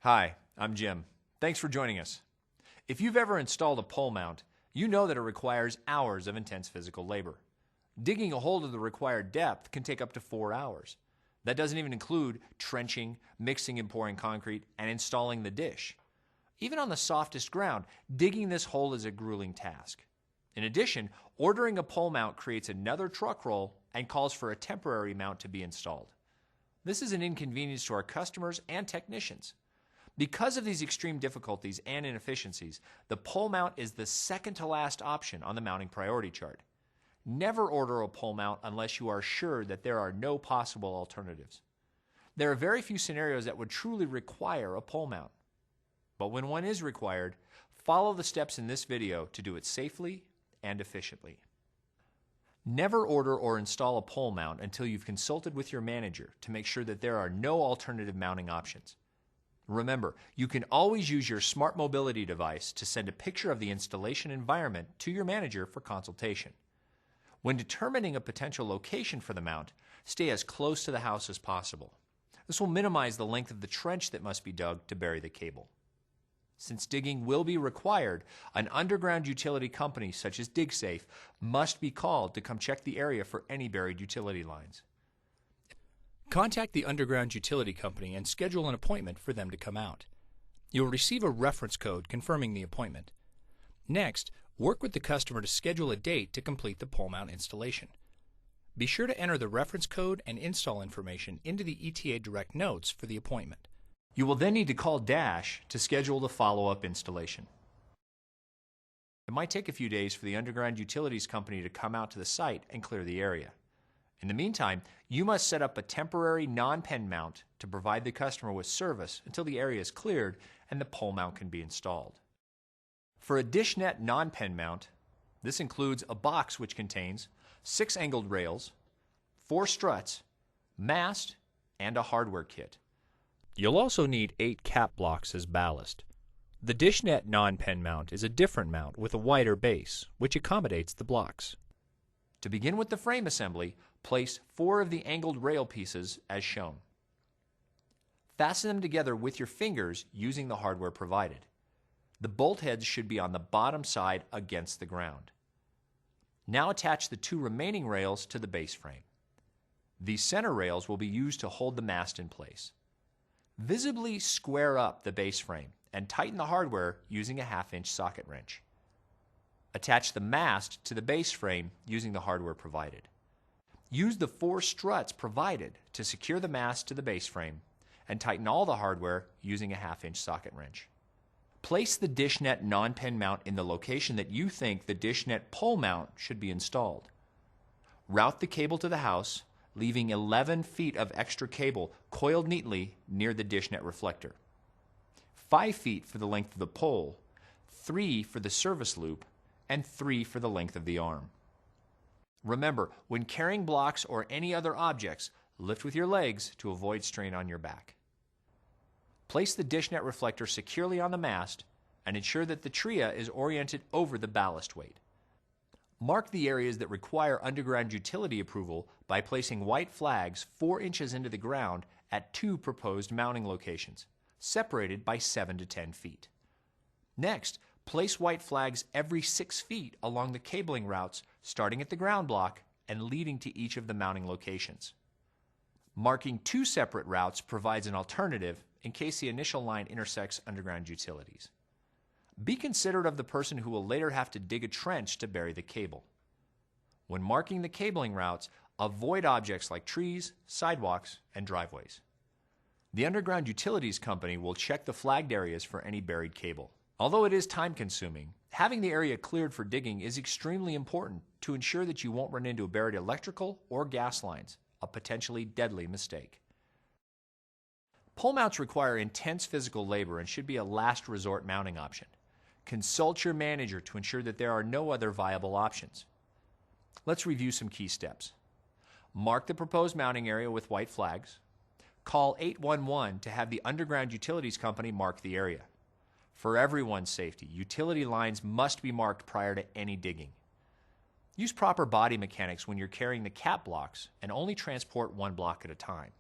Hi, I'm Jim. Thanks for joining us. If you've ever installed a pole mount, you know that it requires hours of intense physical labor. Digging a hole to the required depth can take up to 4 hours. That doesn't even include trenching, mixing and pouring concrete, and installing the dish. Even on the softest ground, digging this hole is a grueling task. In addition, ordering a pole mount creates another truck roll and calls for a temporary mount to be installed. This is an inconvenience to our customers and technicians. Because of these extreme difficulties and inefficiencies, the pole mount is the second to last option on the mounting priority chart. Never order a pole mount unless you are sure that there are no possible alternatives. There are very few scenarios that would truly require a pole mount. But when one is required, follow the steps in this video to do it safely and efficiently. Never order or install a pole mount until you've consulted with your manager to make sure that there are no alternative mounting options. Remember, you can always use your smart mobility device to send a picture of the installation environment to your manager for consultation. When determining a potential location for the mount, stay as close to the house as possible. This will minimize the length of the trench that must be dug to bury the cable. Since digging will be required, an underground utility company such as DigSafe must be called to come check the area for any buried utility lines. Contact the underground utility company and schedule an appointment for them to come out. You'll receive a reference code confirming the appointment. Next, work with the customer to schedule a date to complete the pole mount installation. Be sure to enter the reference code and install information into the ETA Direct Notes for the appointment. You will then need to call Dash to schedule the follow-up installation. It might take a few days for the underground utilities company to come out to the site and clear the area. In the meantime, you must set up a temporary NonPen mount to provide the customer with service until the area is cleared and the pole mount can be installed. For a dishnet NonPen mount, this includes a box which contains 6 angled rails, 4 struts, mast, and a hardware kit. You'll also need 8 cap blocks as ballast. The dishnet NonPen mount is a different mount with a wider base, which accommodates the blocks. To begin with the frame assembly, place 4 of the angled rail pieces as shown. Fasten them together with your fingers using the hardware provided. The bolt heads should be on the bottom side against the ground. Now attach the 2 remaining rails to the base frame. These center rails will be used to hold the mast in place. Visibly square up the base frame and tighten the hardware using a 1/2-inch socket wrench. Attach the mast to the base frame using the hardware provided. Use the 4 struts provided to secure the mast to the base frame and tighten all the hardware using a 1/2-inch socket wrench. Place the dishnet NonPen mount in the location that you think the dishnet pole mount should be installed. Route the cable to the house, leaving 11 feet of extra cable coiled neatly near the dishnet reflector. 5 feet for the length of the pole, 3 for the service loop, and 3 for the length of the arm. Remember, when carrying blocks or any other objects, lift with your legs to avoid strain on your back. Place the dishnet reflector securely on the mast and ensure that the tria is oriented over the ballast weight. Mark the areas that require underground utility approval by placing white flags 4 inches into the ground at 2 proposed mounting locations, separated by 7 to 10 feet. Next, place white flags every 6 feet along the cabling routes, starting at the ground block and leading to each of the mounting locations. Marking 2 separate routes provides an alternative in case the initial line intersects underground utilities. Be considerate of the person who will later have to dig a trench to bury the cable. When marking the cabling routes, avoid objects like trees, sidewalks, and driveways. The underground utilities company will check the flagged areas for any buried cable. Although it is time-consuming, having the area cleared for digging is extremely important to ensure that you won't run into a buried electrical or gas lines, a potentially deadly mistake. Pole mounts require intense physical labor and should be a last resort mounting option. Consult your manager to ensure that there are no other viable options. Let's review some key steps. Mark the proposed mounting area with white flags. Call 811 to have the underground utilities company mark the area. For everyone's safety, utility lines must be marked prior to any digging. Use proper body mechanics when you're carrying the cap blocks and only transport 1 block at a time.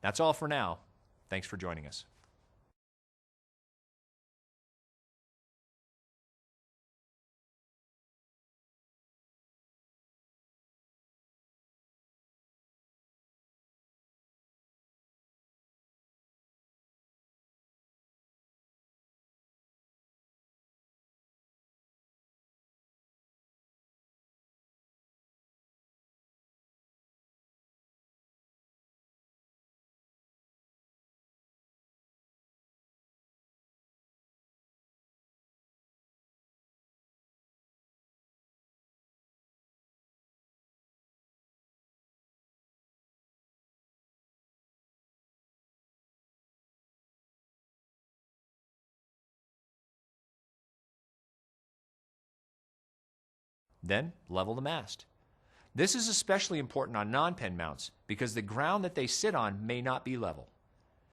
That's all for now. Thanks for joining us. Then level the mast. This is especially important on non-pen mounts because the ground that they sit on may not be level.